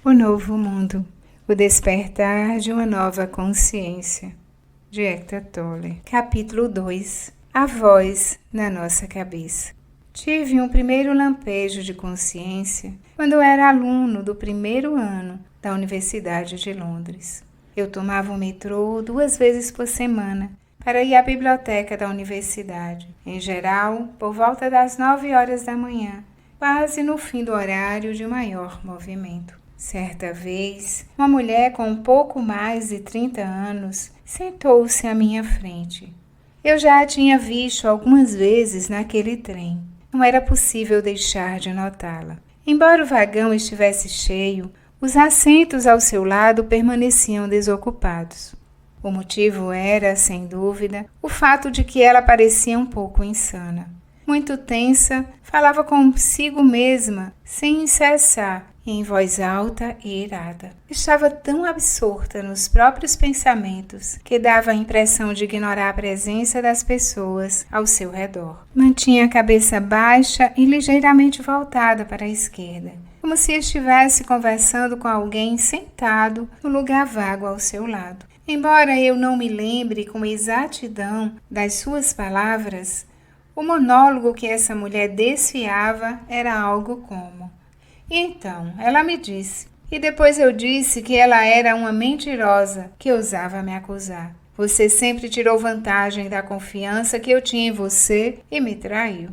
O Novo Mundo, o despertar de uma nova consciência, de Eckhart Tolle. Capítulo 2. A voz na nossa cabeça. Tive um primeiro lampejo de consciência quando eu era aluno do primeiro ano da Universidade de Londres. Eu tomava o metrô 2 vezes por semana para ir à biblioteca da universidade, em geral, por volta das 9 horas da manhã, quase no fim do horário de maior movimento. Certa vez, uma mulher com um pouco mais de 30 anos sentou-se à minha frente. Eu já a tinha visto algumas vezes naquele trem. Não era possível deixar de notá-la. Embora o vagão estivesse cheio, os assentos ao seu lado permaneciam desocupados. O motivo era, sem dúvida, o fato de que ela parecia um pouco insana. Muito tensa, falava consigo mesma, sem cessar, em voz alta e irada. Estava tão absorta nos próprios pensamentos que dava a impressão de ignorar a presença das pessoas ao seu redor. Mantinha a cabeça baixa e ligeiramente voltada para a esquerda, como se estivesse conversando com alguém sentado no lugar vago ao seu lado. Embora eu não me lembre com exatidão das suas palavras, o monólogo que essa mulher desfiava era algo como: então, ela me disse, e depois eu disse que ela era uma mentirosa que ousava me acusar. Você sempre tirou vantagem da confiança que eu tinha em você e me traiu.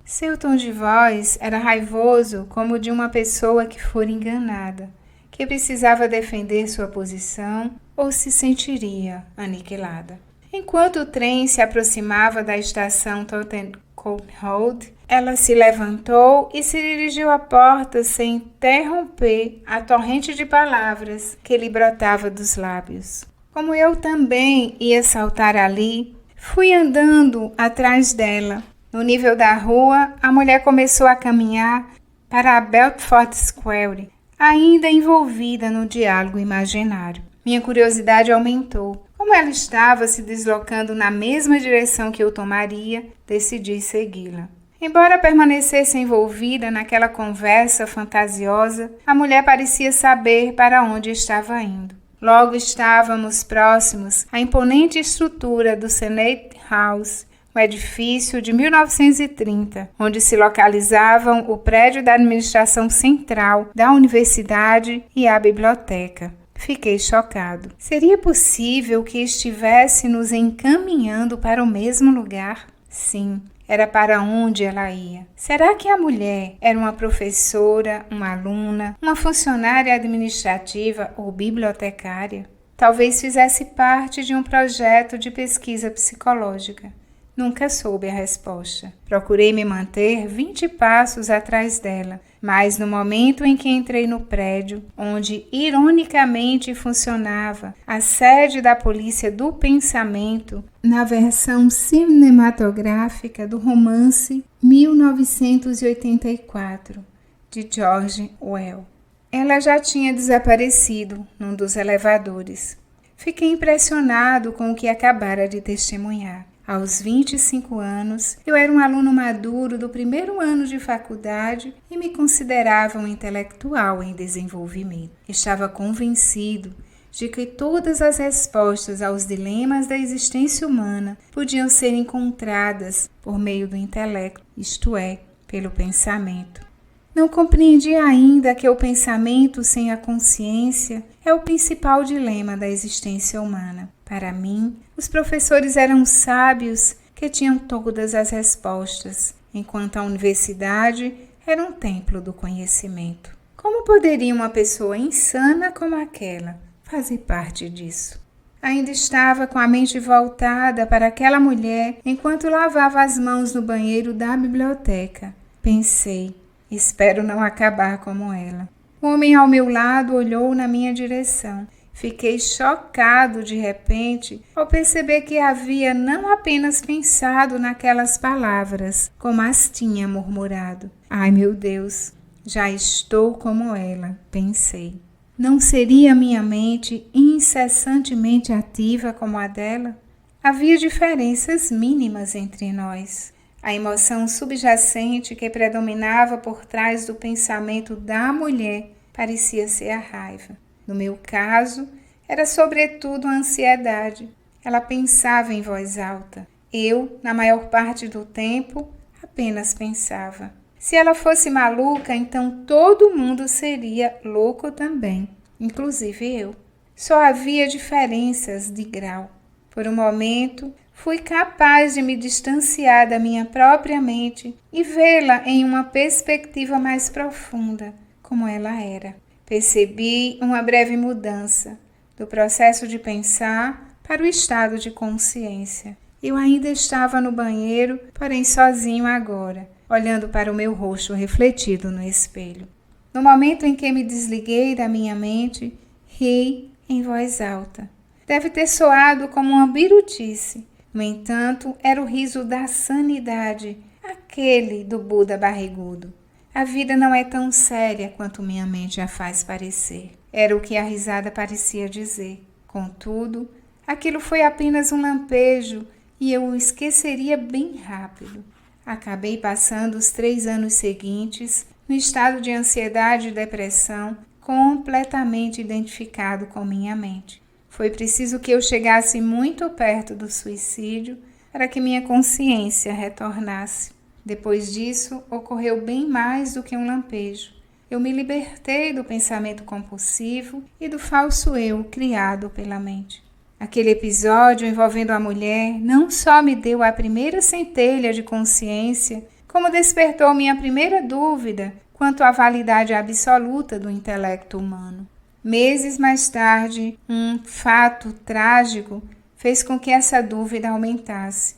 Seu tom de voz era raivoso como o de uma pessoa que fora enganada, que precisava defender sua posição ou se sentiria aniquilada. Enquanto o trem se aproximava da estação Tottenham Court Road, ela se levantou e se dirigiu à porta sem interromper a torrente de palavras que lhe brotava dos lábios. Como eu também ia saltar ali, fui andando atrás dela. No nível da rua, a mulher começou a caminhar para a Bedford Square, ainda envolvida no diálogo imaginário. Minha curiosidade aumentou. Como ela estava se deslocando na mesma direção que eu tomaria, decidi segui-la. Embora permanecesse envolvida naquela conversa fantasiosa, a mulher parecia saber para onde estava indo. Logo estávamos próximos à imponente estrutura do Senate House, um edifício de 1930, onde se localizavam o prédio da administração central da universidade e a biblioteca. Fiquei chocado. Seria possível que estivesse nos encaminhando para o mesmo lugar? Sim, era para onde ela ia. Será que a mulher era uma professora, uma aluna, uma funcionária administrativa ou bibliotecária? Talvez fizesse parte de um projeto de pesquisa psicológica. Nunca soube a resposta. Procurei me manter 20 passos atrás dela, mas no momento em que entrei no prédio, onde ironicamente funcionava a sede da Polícia do Pensamento, na versão cinematográfica do romance 1984, de George Orwell, ela já tinha desaparecido num dos elevadores. Fiquei impressionado com o que acabara de testemunhar. Aos 25 anos, eu era um aluno maduro do primeiro ano de faculdade e me considerava um intelectual em desenvolvimento. Estava convencido de que todas as respostas aos dilemas da existência humana podiam ser encontradas por meio do intelecto, isto é, pelo pensamento. Não compreendi ainda que o pensamento sem a consciência é o principal dilema da existência humana. Para mim, os professores eram sábios que tinham todas as respostas, enquanto a universidade era um templo do conhecimento. Como poderia uma pessoa insana como aquela fazer parte disso? Ainda estava com a mente voltada para aquela mulher enquanto lavava as mãos no banheiro da biblioteca. Pensei, espero não acabar como ela. O homem ao meu lado olhou na minha direção. Fiquei chocado de repente ao perceber que havia não apenas pensado naquelas palavras, como as tinha murmurado. Ai, meu Deus, já estou como ela, pensei. Não seria minha mente incessantemente ativa como a dela? Havia diferenças mínimas entre nós. A emoção subjacente que predominava por trás do pensamento da mulher parecia ser a raiva. No meu caso, era sobretudo a ansiedade. Ela pensava em voz alta. Eu, na maior parte do tempo, apenas pensava. Se ela fosse maluca, então todo mundo seria louco também, inclusive eu. Só havia diferenças de grau. Por um momento, fui capaz de me distanciar da minha própria mente e vê-la em uma perspectiva mais profunda, como ela era. Percebi uma breve mudança do processo de pensar para o estado de consciência. Eu ainda estava no banheiro, porém sozinho agora, olhando para o meu rosto refletido no espelho. No momento em que me desliguei da minha mente, ri em voz alta. Deve ter soado como uma birutice. No entanto, era o riso da sanidade, aquele do Buda barrigudo. A vida não é tão séria quanto minha mente a faz parecer. Era o que a risada parecia dizer. Contudo, aquilo foi apenas um lampejo e eu o esqueceria bem rápido. Acabei passando os 3 anos seguintes no estado de ansiedade e depressão, completamente identificado com minha mente. Foi preciso que eu chegasse muito perto do suicídio para que minha consciência retornasse. Depois disso, ocorreu bem mais do que um lampejo. Eu me libertei do pensamento compulsivo e do falso eu criado pela mente. Aquele episódio envolvendo a mulher não só me deu a primeira centelha de consciência, como despertou minha primeira dúvida quanto à validade absoluta do intelecto humano. Meses mais tarde, um fato trágico fez com que essa dúvida aumentasse.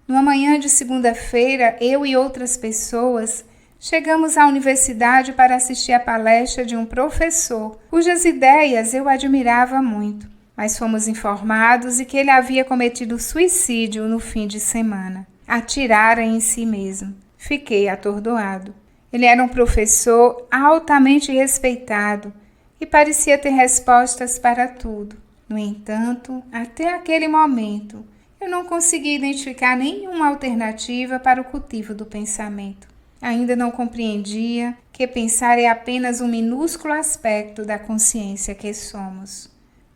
Numa manhã de segunda-feira, eu e outras pessoas chegamos à universidade para assistir à palestra de um professor, cujas ideias eu admirava muito, mas fomos informados de que ele havia cometido suicídio no fim de semana. Atirara em si mesmo. Fiquei atordoado. Ele era um professor altamente respeitado e parecia ter respostas para tudo. No entanto, até aquele momento, eu não consegui identificar nenhuma alternativa para o cultivo do pensamento. Ainda não compreendia que pensar é apenas um minúsculo aspecto da consciência que somos.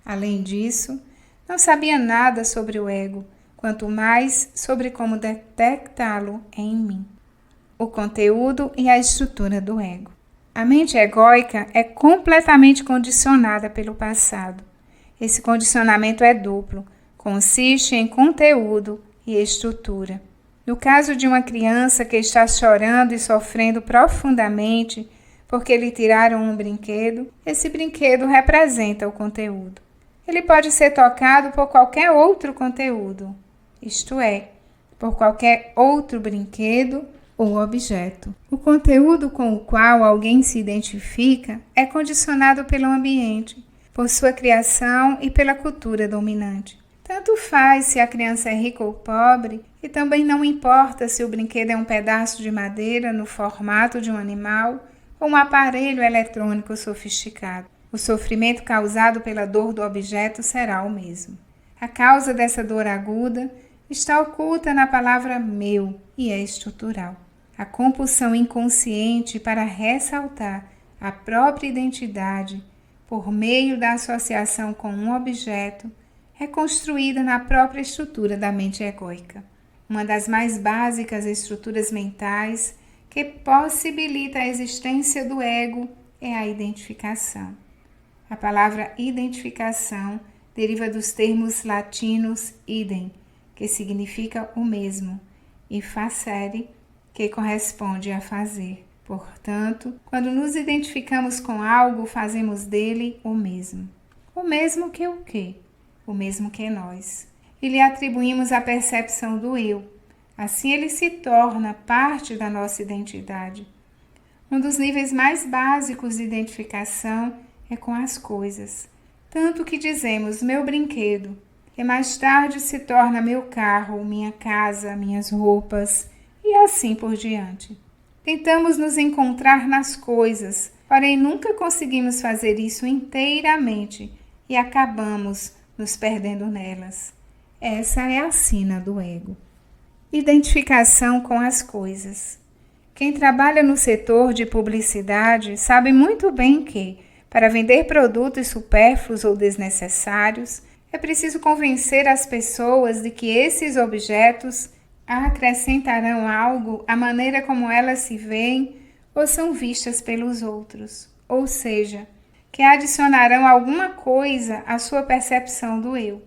Além disso, não sabia nada sobre o ego, quanto mais sobre como detectá-lo em mim. O conteúdo e a estrutura do ego. A mente egóica é completamente condicionada pelo passado. Esse condicionamento é duplo, consiste em conteúdo e estrutura. No caso de uma criança que está chorando e sofrendo profundamente porque lhe tiraram um brinquedo, esse brinquedo representa o conteúdo. Ele pode ser tocado por qualquer outro conteúdo, isto é, por qualquer outro brinquedo ou objeto. O conteúdo com o qual alguém se identifica é condicionado pelo ambiente, por sua criação e pela cultura dominante. Tanto faz se a criança é rica ou pobre, e também não importa se o brinquedo é um pedaço de madeira no formato de um animal ou um aparelho eletrônico sofisticado. O sofrimento causado pela dor do objeto será o mesmo. A causa dessa dor aguda está oculta na palavra meu e é estrutural. A compulsão inconsciente para ressaltar a própria identidade por meio da associação com um objeto é construída na própria estrutura da mente egóica. Uma das mais básicas estruturas mentais que possibilita a existência do ego é a identificação. A palavra identificação deriva dos termos latinos idem, que significa o mesmo, e facere, que corresponde a fazer. Portanto, quando nos identificamos com algo, fazemos dele o mesmo. O mesmo que o quê? O mesmo que nós. E lhe atribuímos a percepção do eu. Assim ele se torna parte da nossa identidade. Um dos níveis mais básicos de identificação é com as coisas. Tanto que dizemos meu brinquedo, e mais tarde se torna meu carro, minha casa, minhas roupas, e assim por diante. Tentamos nos encontrar nas coisas, porém nunca conseguimos fazer isso inteiramente e acabamos nos perdendo nelas. Essa é a sina do ego. Identificação com as coisas. Quem trabalha no setor de publicidade sabe muito bem que, para vender produtos supérfluos ou desnecessários, é preciso convencer as pessoas de que esses objetos acrescentarão algo à maneira como elas se veem ou são vistas pelos outros, ou seja, que adicionarão alguma coisa à sua percepção do eu.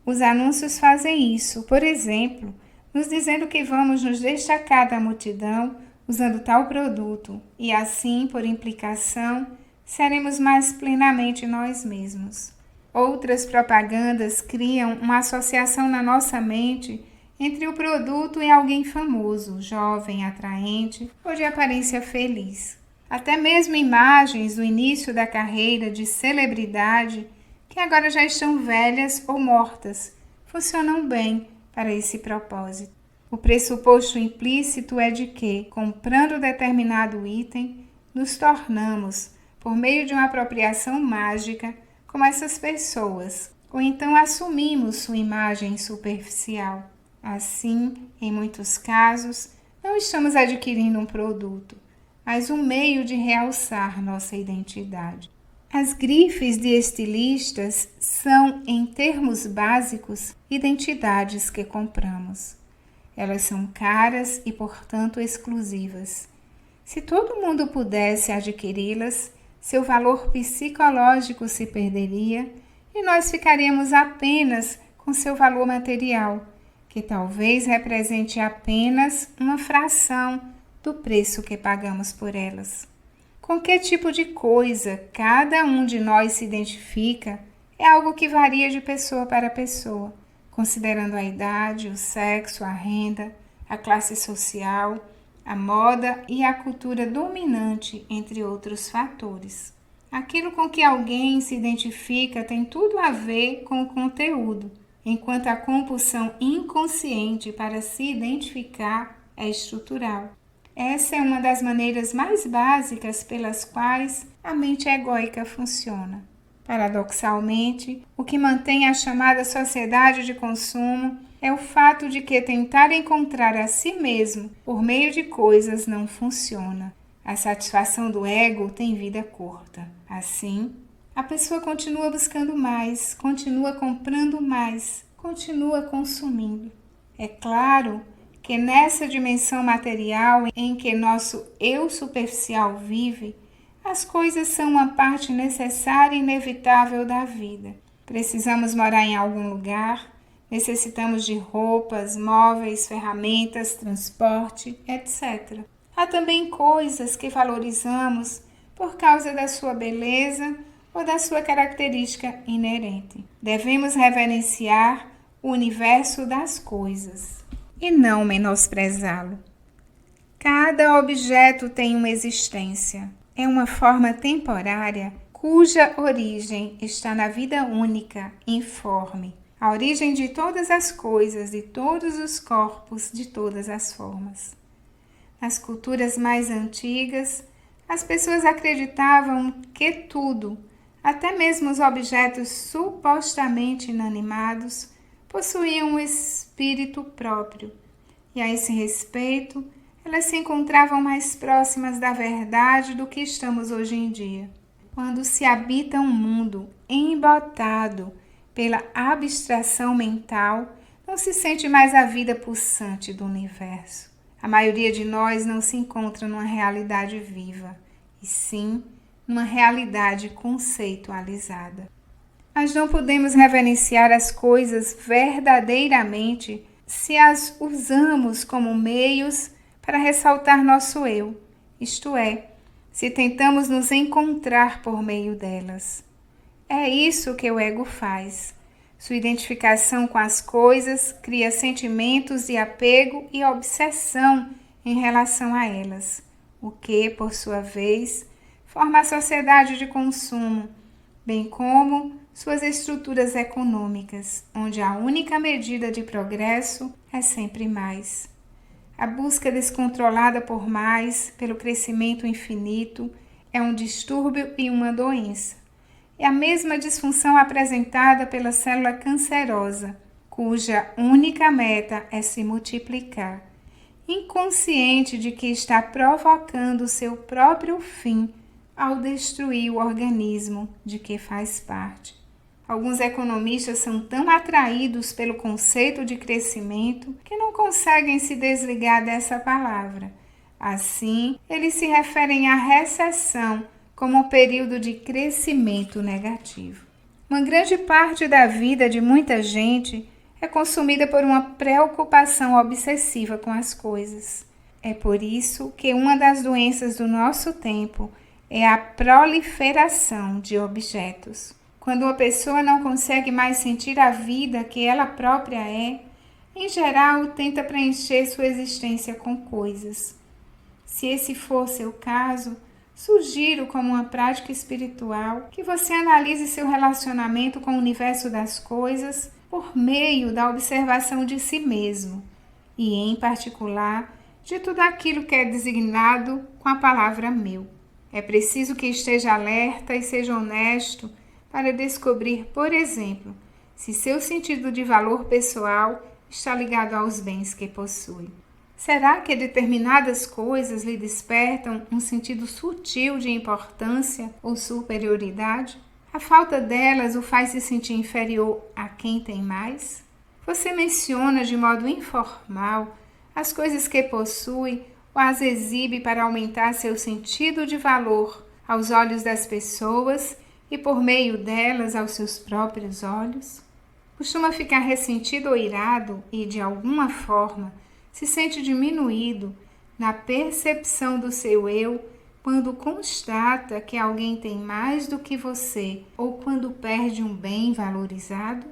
Os anúncios fazem isso, por exemplo, nos dizendo que vamos nos destacar da multidão usando tal produto e assim, por implicação, seremos mais plenamente nós mesmos. Outras propagandas criam uma associação na nossa mente entre o produto e alguém famoso, jovem, atraente ou de aparência feliz. Até mesmo imagens do início da carreira de celebridade, que agora já estão velhas ou mortas, funcionam bem para esse propósito. O pressuposto implícito é de que, comprando determinado item, nos tornamos, por meio de uma apropriação mágica, como essas pessoas, ou então assumimos sua imagem superficial. Assim, em muitos casos, não estamos adquirindo um produto, mas um meio de realçar nossa identidade. As grifes de estilistas são, em termos básicos, identidades que compramos. Elas são caras e, portanto, exclusivas. Se todo mundo pudesse adquiri-las, seu valor psicológico se perderia e nós ficaríamos apenas com seu valor material, que talvez represente apenas uma fração do preço que pagamos por elas. Com que tipo de coisa cada um de nós se identifica é algo que varia de pessoa para pessoa, considerando a idade, o sexo, a renda, a classe social, a moda e a cultura dominante, entre outros fatores. Aquilo com que alguém se identifica tem tudo a ver com o conteúdo, enquanto a compulsão inconsciente para se identificar é estrutural. Essa é uma das maneiras mais básicas pelas quais a mente egóica funciona. Paradoxalmente, o que mantém a chamada sociedade de consumo é o fato de que tentar encontrar a si mesmo por meio de coisas não funciona. A satisfação do ego tem vida curta. Assim, a pessoa continua buscando mais, continua comprando mais, continua consumindo. É claro que nessa dimensão material em que nosso eu superficial vive, as coisas são uma parte necessária e inevitável da vida. Precisamos morar em algum lugar, necessitamos de roupas, móveis, ferramentas, transporte, etc. Há também coisas que valorizamos por causa da sua beleza ou da sua característica inerente. Devemos reverenciar o universo das coisas e não menosprezá-lo. Cada objeto tem uma existência. É uma forma temporária cuja origem está na vida única, informe, a origem de todas as coisas, de todos os corpos, de todas as formas. Nas culturas mais antigas, as pessoas acreditavam que tudo, até mesmo os objetos supostamente inanimados, possuíam um espírito próprio, e a esse respeito, elas se encontravam mais próximas da verdade do que estamos hoje em dia. Quando se habita um mundo embotado pela abstração mental, não se sente mais a vida pulsante do universo. A maioria de nós não se encontra numa realidade viva, e sim numa realidade conceitualizada. Mas não podemos reverenciar as coisas verdadeiramente se as usamos como meios para ressaltar nosso eu, isto é, se tentamos nos encontrar por meio delas. É isso que o ego faz. Sua identificação com as coisas cria sentimentos de apego e obsessão em relação a elas, o que, por sua vez, forma a sociedade de consumo, bem como suas estruturas econômicas, onde a única medida de progresso é sempre mais. A busca descontrolada por mais, pelo crescimento infinito, é um distúrbio e uma doença. É a mesma disfunção apresentada pela célula cancerosa, cuja única meta é se multiplicar, inconsciente de que está provocando o seu próprio fim ao destruir o organismo de que faz parte. Alguns economistas são tão atraídos pelo conceito de crescimento que não conseguem se desligar dessa palavra. Assim, eles se referem à recessão como um período de crescimento negativo. Uma grande parte da vida de muita gente é consumida por uma preocupação obsessiva com as coisas. É por isso que uma das doenças do nosso tempo é a proliferação de objetos. Quando uma pessoa não consegue mais sentir a vida que ela própria é, em geral tenta preencher sua existência com coisas. Se esse for seu caso, sugiro como uma prática espiritual que você analise seu relacionamento com o universo das coisas por meio da observação de si mesmo e, em particular, de tudo aquilo que é designado com a palavra meu. É preciso que esteja alerta e seja honesto para descobrir, por exemplo, se seu sentido de valor pessoal está ligado aos bens que possui. Será que determinadas coisas lhe despertam um sentido sutil de importância ou superioridade? A falta delas o faz se sentir inferior a quem tem mais? Você menciona de modo informal as coisas que possui ou as exibe para aumentar seu sentido de valor aos olhos das pessoas e por meio delas aos seus próprios olhos? Costuma ficar ressentido ou irado e, de alguma forma, se sente diminuído na percepção do seu eu quando constata que alguém tem mais do que você ou quando perde um bem valorizado?